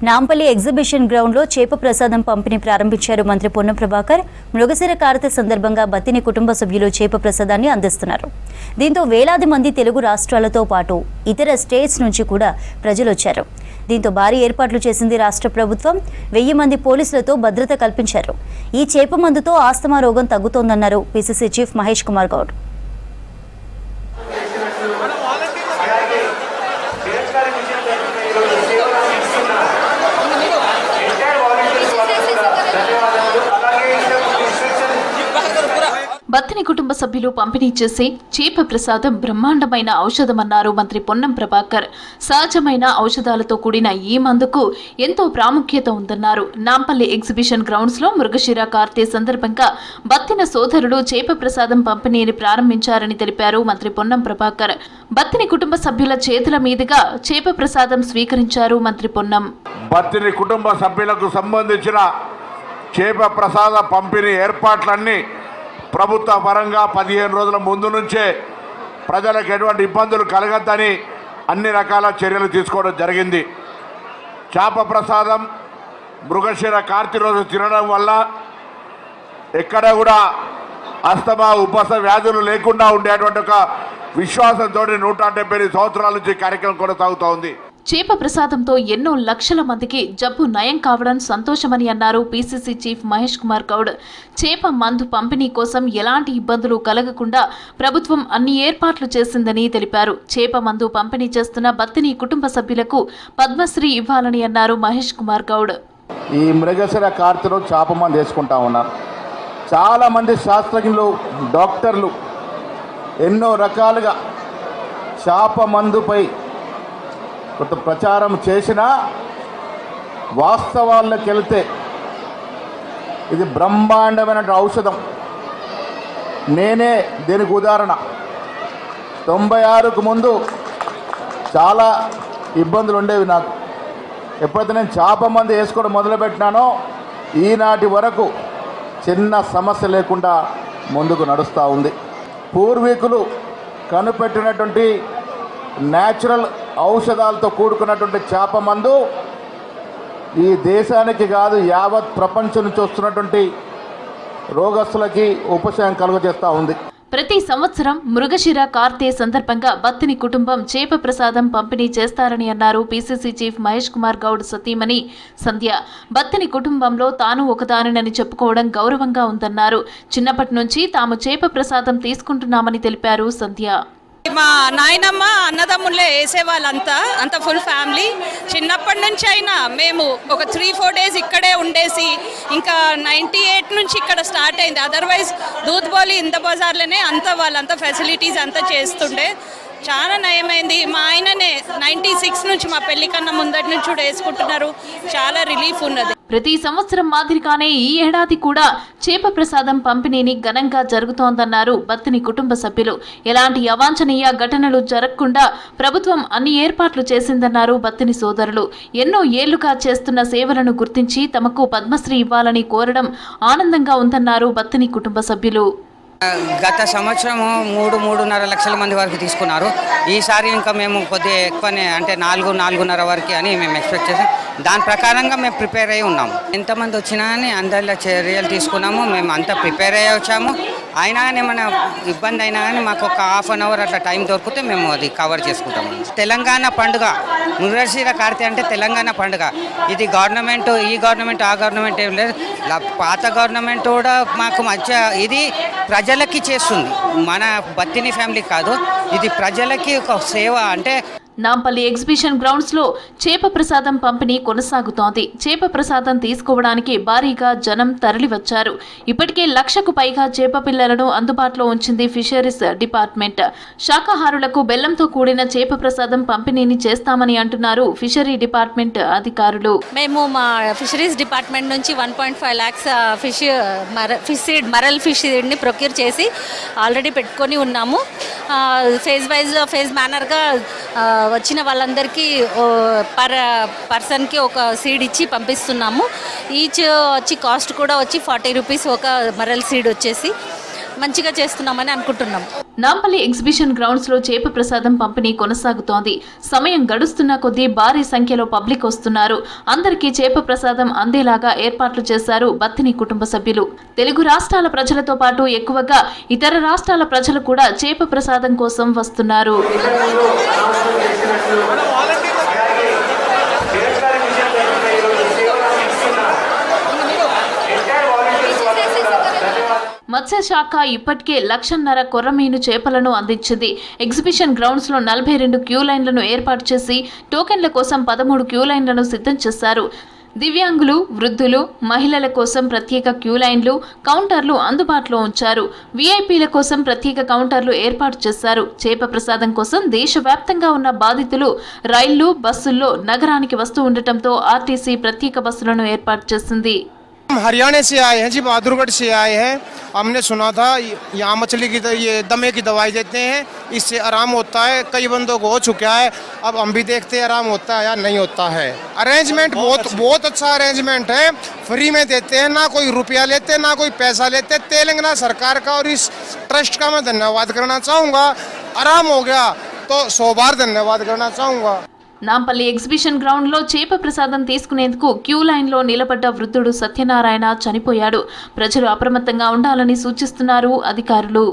Nampally exhibition ground లో చేప ప్రసాదం పంపిణీ ప్రారంభించారు మంత్రి పొన్నం ప్రభాకర్. మృగశిర కార్తె సందర్భంగా బత్తిని కుటుంబ సభ్యులు చేప ప్రసాదాన్ని అందిస్తున్నారు. దీంతో వేలాది మంది తెలుగు రాష్ట్రాలతో పాటు ఇతర స్టేట్స్ నుంచి కూడా ప్రజలు వచ్చారు. దీంతో భారీ ఏర్పాట్లు చేసింది రాష్ట్ర ప్రభుత్వం. 1000 మంది పోలీసులతో భద్రత కల్పించారు. ఈ చేప మందుతో ఆస్తమా రోగం తగ్గుతోందన్నారు పిసిసి చీఫ్ మహేష్ కుమార్ గౌడ్. బత్తిని కుటుంబ సభ్యులు పంపిణీ చేసే చేప ప్రసాదం బ్రహ్మాండమైన ఔషధమన్నారు మంత్రి పొన్నం ప్రభాకర్. సహజమైన ఔషధాలతో కూడిన ఈ మందుకు ఎంతో ప్రాముఖ్యత ఉందన్నారు. నాంపల్లి ఎగ్జిబిషన్ గ్రౌండ్స్ లో మృగశిర కార్తె సందర్భంగా బత్తిన సోదరులు చేప ప్రసాదం పంపిణీని ప్రారంభించారని తెలిపారు మంత్రి పొన్నం ప్రభాకర్. బత్తిని కుటుంబ సభ్యుల చేతుల మీదుగా చేప ప్రసాదం స్వీకరించారు మంత్రి పొన్నం. బత్తిని కుటుంబ సభ్యులకు సంబంధించిన చేప ప్రసాద పంపిణీ ఏర్పాట్లన్నీ ప్రభుత్వ పరంగా 15 రోజుల ముందు నుంచే ప్రజలకు ఎటువంటి ఇబ్బందులు కలగద్దని అన్ని రకాల చర్యలు తీసుకోవడం జరిగింది. చేప ప్రసాదం మృగశిర కార్తె రోజు తినడం వల్ల ఎక్కడ కూడా అస్తమా ఉబ్బస వ్యాధులు లేకుండా ఉండేటువంటి ఒక విశ్వాసంతో 170 సంవత్సరాల నుంచి కార్యక్రమం కొనసాగుతూ ఉంది. చేప ప్రసాదంతో ఎన్నో లక్షల మందికి జబ్బు నయం కావడం సంతోషమని అన్నారు పిసిసి చీఫ్ మహేష్ కుమార్ గౌడ్. చేప మందు పంపిణీ కోసం ఎలాంటి ఇబ్బందులు కలగకుండా ప్రభుత్వం అన్ని ఏర్పాట్లు చేసిందని తెలిపారు. చేప మందు పంపిణీ చేస్తున్న బత్తిని కుటుంబ సభ్యులకు పద్మశ్రీ ఇవ్వాలని అన్నారు మహేష్ కుమార్ గౌడ్. ఈ మృగశిర కార్తెలో చేప మందు వేసుకుంటా ఉన్నారు. చాలామంది శాస్త్రజ్ఞులు, డాక్టర్లు ఎన్నో రకాలుగా చేప మందుపై కొంత ప్రచారం చేసినా వాస్తవాల్లోకి వెళ్తే ఇది బ్రహ్మాండమైన ఔషధం. నేనే దీనికి ఉదాహరణ. 96కు ముందు చాలా ఇబ్బందులు ఉండేవి నాకు. ఎప్పుడైతే నేను చేప మందు వేసుకోవడం మొదలుపెట్టినానో ఈనాటి వరకు చిన్న సమస్య లేకుండా ముందుకు నడుస్తూ ఉంది. పూర్వీకులు కనిపెట్టినటువంటి న్యాచురల్ ఔషధాలతో కూడుకున్నటువంటి చేప మందు ఈ దేశానికి కాదు యావత్ ప్రపంచం నుంచి వస్తున్నటువంటి రోగస్తులకి ఉపశమనం కలుగజేస్తూ ఉంది. ప్రతి సంవత్సరం మృగశిర కార్తె సందర్భంగా బత్తిని కుటుంబం చేప ప్రసాదం పంపిణీ చేస్తారని అన్నారు పిసిసి చీఫ్ మహేష్ కుమార్ గౌడ్ సతీమణి సంధ్య. బత్తిని కుటుంబంలో తాను ఒకదానినని చెప్పుకోవడం గౌరవంగా ఉందన్నారు. చిన్నప్పటి నుంచి తాము చేప ప్రసాదం తీసుకుంటున్నామని తెలిపారు సంధ్య. మా నాయనమ్మ అన్నదమ్ముళ్ళే వేసేవాళ్ళంతా, అంత ఫుల్ ఫ్యామిలీ. చిన్నప్పటి నుంచి అయినా మేము ఒక 3-4 డేస్ ఇక్కడే ఉండేసి ఇంకా 98 నుంచి ఇక్కడ స్టార్ట్ అయింది. అదర్వైజ్ దూద్బోలి ఇంత బజార్లోనే అంతా వాళ్ళంతా ఫెసిలిటీస్ అంతా చేస్తుండే. చాలా నయమైంది. మా ఆయననే 96 నుంచి మా పెళ్లి కన్నా ముందటి నుంచి కూడా వేసుకుంటున్నారు. చాలా రిలీఫ్ ఉన్నది. ప్రతి సంవత్సరం మాదిరిగానే ఈ ఏడాది కూడా చేప ప్రసాదం పంపిణీని ఘనంగా జరుగుతోందన్నారు బత్తిని కుటుంబ సభ్యులు. ఎలాంటి అవాంఛనీయ ఘటనలు జరగకుండా ప్రభుత్వం అన్ని ఏర్పాట్లు చేసిందన్నారు బత్తిని సోదరులు. ఎన్నో ఏళ్లుగా చేస్తున్న సేవలను గుర్తించి తమకు పద్మశ్రీ ఇవ్వాలని కోరడం ఆనందంగా ఉందన్నారు బత్తిని కుటుంబ సభ్యులు. గత సంవత్సరము 3-3.5 లక్షల మంది వరకు తీసుకున్నారు. ఈసారి ఇంకా మేము కొద్దిగా ఎక్కువనే, అంటే 4-4.5 వరకు అని మేము ఎక్స్పెక్ట్ చేసాం. దాని ప్రకారంగా మేము ప్రిపేర్ అయ్యి ఉన్నాము. ఎంతమంది వచ్చినా అని అందరిలో చర్యలు తీసుకున్నాము. మేము అంతా ప్రిపేర్ అయ్యి వచ్చాము. అయినా కానీ ఏమైనా ఇబ్బంది అయినా కానీ మాకు ఒక ½ అన్ అవర్ అట్లా టైం దొరికితే మేము అది కవర్ చేసుకుంటాము. తెలంగాణ పండుగ మృగశిర కార్తె అంటే తెలంగాణ పండుగ. ఇది గవర్నమెంట్, ఈ గవర్నమెంట్, ఆ గవర్నమెంట్ ఏం లేదు. పాత గవర్నమెంట్ కూడా మాకు మంచిగా ఇది ప్రజలకి చేస్తుంది. మన బత్తిని ఫ్యామిలీ కాదు, ఇది ప్రజలకి ఒక సేవ. అంటే నాంపల్లి ఎగ్జిబిషన్ గ్రౌండ్స్ లో చేప ప్రసాదం పంపిణీ కొనసాగుతోంది. చేప ప్రసాదం తీసుకోవడానికి భారీగా జనం తరలివచ్చారు. ఇప్పటికే 1,00,000కు పైగా చేప పిల్లలను అందుబాటులో ఉంచింది ఫిషరీస్ డిపార్ట్మెంట్. శాకాహారులకు బెల్లంతో కూడిన చేప ప్రసాదం పంపిణీని చేస్తామని అంటున్నారు ఫిషరీ డిపార్ట్మెంట్ అధికారులు. మేము మా ఫిషరీస్ డిపార్ట్మెంట్ నుంచి 1.5 lakhs fish seed, murrel fish సీడ్ని ప్రొక్యూర్ చేసి ఆల్రెడీ పెట్టుకొని ఉన్నాము. ఫేజ్ మేనర్గా వచ్చిన వాళ్ళందరికీ పర్సన్కి ఒక సీడ్ ఇచ్చి పంపిస్తున్నాము. ఈచ్ వచ్చి కాస్ట్ కూడా వచ్చి 40 రూపీస్ ఒక మరల్ సీడ్ వచ్చేసి మంచిగా చేస్తున్నామని అనుకుంటున్నాము. నాంపల్లి ఎగ్జిబిషన్ గ్రౌండ్స్ లో చేప ప్రసాదం పంపిణీ కొనసాగుతోంది. సమయం గడుస్తున్న కొద్దీ భారీ సంఖ్యలో పబ్లిక్ వస్తున్నారు. అందరికీ చేప ప్రసాదం అందేలాగా ఏర్పాట్లు చేశారు బత్తిని కుటుంబ సభ్యులు. తెలుగు రాష్ట్రాల ప్రజలతో పాటు ఎక్కువగా ఇతర రాష్ట్రాల ప్రజలు కూడా చేప ప్రసాదం కోసం వస్తున్నారు. మత్స్యశాఖ ఇప్పటికే 1,50,000 కొర్రమీను చేపలను అందించింది. ఎగ్జిబిషన్ గ్రౌండ్స్ లో 42 క్యూ లైన్లను ఏర్పాటు చేసి టోకెన్ల కోసం 13 క్యూ లైన్లను సిద్ధం చేశారు. దివ్యాంగులు, వృద్ధులు, మహిళల కోసం ప్రత్యేక క్యూ లైన్లు, కౌంటర్లు అందుబాటులో ఉంచారు. వీఐపీల కోసం ప్రత్యేక కౌంటర్లు ఏర్పాటు చేశారు. చేప ప్రసాదం కోసం దేశవ్యాప్తంగా ఉన్న బాధితులు రైళ్లు, బస్సుల్లో నగరానికి వస్తూ ఉండటంతో ఆర్టీసీ ప్రత్యేక బస్సులను ఏర్పాటు చేసింది. हम हरियाणा से आए हैं जी, बहादुरगढ़ से आए हैं। हमने सुना था यहाँ मछली की ये दमे की दवाई देते हैं, इससे आराम होता है। कई बंदों को हो चुका है, अब हम भी देखते हैं आराम होता है या नहीं होता है। अरेंजमेंट बहुत अच्छा अरेंजमेंट है, फ्री में देते हैं, ना कोई रुपया लेते ना कोई पैसा लेते। तेलंगाना सरकार का और इस ट्रस्ट का मैं धन्यवाद करना चाहूँगा। आराम हो गया तो 100 बार धन्यवाद करना चाहूँगा। నాంపల్లి ఎగ్జిబిషన్ గ్రౌండ్ లో చేప ప్రసాదం తీసుకునేందుకు క్యూ లైన్ లో నిలబడ్డ వృద్ధుడు సత్యనారాయణ చనిపోయాడు. ప్రజలు అప్రమత్తంగా ఉండాలని సూచిస్తున్నారు అధికారులు.